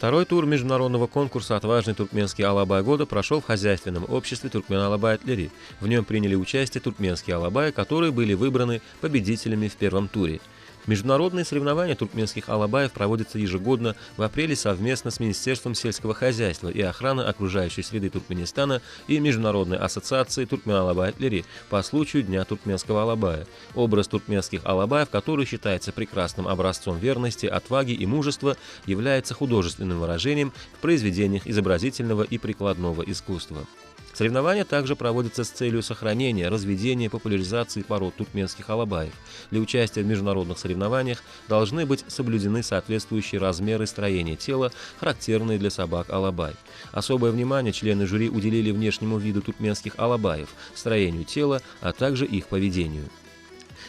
Второй тур международного конкурса «Отважный туркменский алабай года» прошел в хозяйственном обществе Туркмен-Алабай-Атлери. В нем приняли участие туркменские алабаи, которые были выбраны победителями в первом туре. Международные соревнования туркменских алабаев проводятся ежегодно в апреле совместно с Министерством сельского хозяйства и охраны окружающей среды Туркменистана и Международной ассоциацией Туркмен-Алабай-Атлери по случаю Дня туркменского алабая. Образ туркменских алабаев, который считается прекрасным образцом верности, отваги и мужества, является художественным выражением в произведениях изобразительного и прикладного искусства. Соревнования также проводятся с целью сохранения, разведения и популяризации пород туркменских алабаев. Для участия в международных соревнованиях должны быть соблюдены соответствующие размеры строения тела, характерные для собак алабай. Особое внимание члены жюри уделили внешнему виду туркменских алабаев, строению тела, а также их поведению.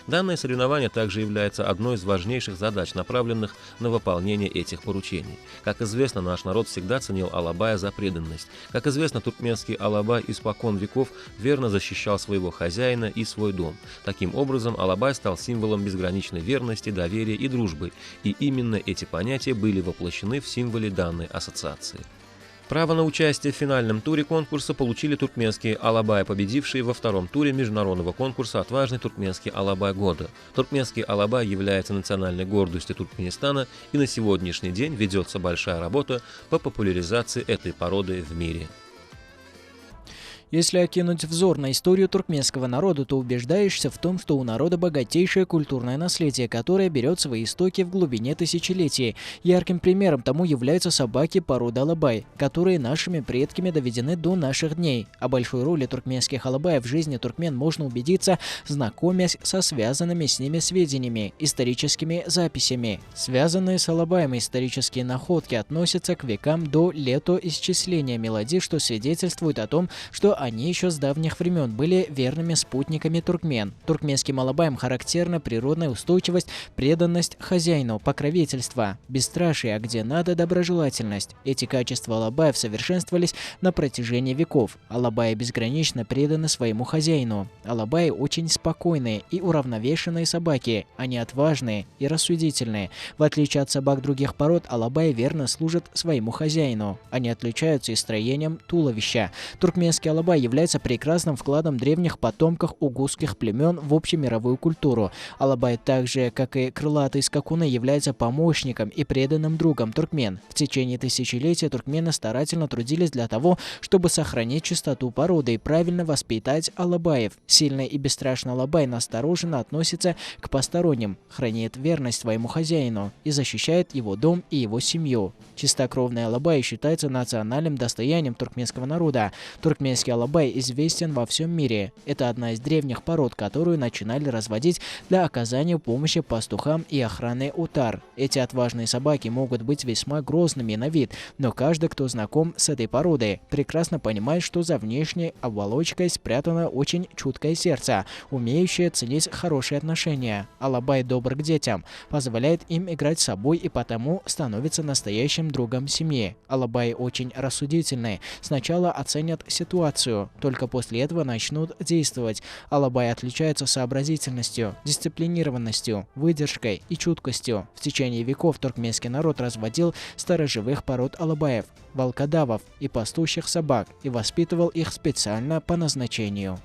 Данное соревнование также является одной из важнейших задач, направленных на выполнение этих поручений. Как известно, наш народ всегда ценил алабая за преданность. Как известно, туркменский алабай испокон веков верно защищал своего хозяина и свой дом. Таким образом, алабай стал символом безграничной верности, доверия и дружбы, и именно эти понятия были воплощены в символе данной ассоциации. Право на участие в финальном туре конкурса получили туркменские алабаи, победившие во втором туре международного конкурса «Отважный туркменский алабай года». Туркменский алабай является национальной гордостью Туркменистана, и на сегодняшний день ведется большая работа по популяризации этой породы в мире. Если окинуть взор на историю туркменского народа, то убеждаешься в том, что у народа богатейшее культурное наследие, которое берет свои истоки в глубине тысячелетий. Ярким примером тому являются собаки породы алабай, которые нашими предками доведены до наших дней. О большой роли туркменских алабаев в жизни туркмен можно убедиться, знакомясь со связанными с ними сведениями, историческими записями. Связанные с алабаями исторические находки относятся к векам до летоисчисления мелодий, что свидетельствует о том, что они еще с давних времен были верными спутниками туркмен. Туркменским алабаям характерна природная устойчивость, преданность хозяину, покровительство, бесстрашие, а где надо доброжелательность. Эти качества алабаев совершенствовались на протяжении веков. Алабаи безгранично преданы своему хозяину. Алабаи очень спокойные и уравновешенные собаки. Они отважные и рассудительные. В отличие от собак других пород, алабаи верно служат своему хозяину. Они отличаются и строением туловища. Туркменский алабай является прекрасным вкладом древних потомков угузских племен в общемировую культуру. Алабай, так же, как и крылатые скакуны, является помощником и преданным другом туркмен. В течение тысячелетия туркмены старательно трудились для того, чтобы сохранить чистоту породы и правильно воспитать алабаев. Сильный и бесстрашный алабай настороженно относится к посторонним, хранит верность своему хозяину и защищает его дом и его семью. Чистокровный алабай считается национальным достоянием туркменского народа. Туркменский алабай известен во всем мире. Это одна из древних пород, которую начинали разводить для оказания помощи пастухам и охраны утар. Эти отважные собаки могут быть весьма грозными на вид, но каждый, кто знаком с этой породой, прекрасно понимает, что за внешней оболочкой спрятано очень чуткое сердце, умеющее ценить хорошие отношения. Алабай добр к детям, позволяет им играть с собой и потому становится настоящим другом семьи. Алабаи очень рассудительные. Сначала оценят ситуацию, только после этого начнут действовать. Алабай отличается сообразительностью, дисциплинированностью, выдержкой и чуткостью. В течение веков туркменский народ разводил сторожевых пород алабаев, волкодавов и пастушьих собак и воспитывал их специально по назначению.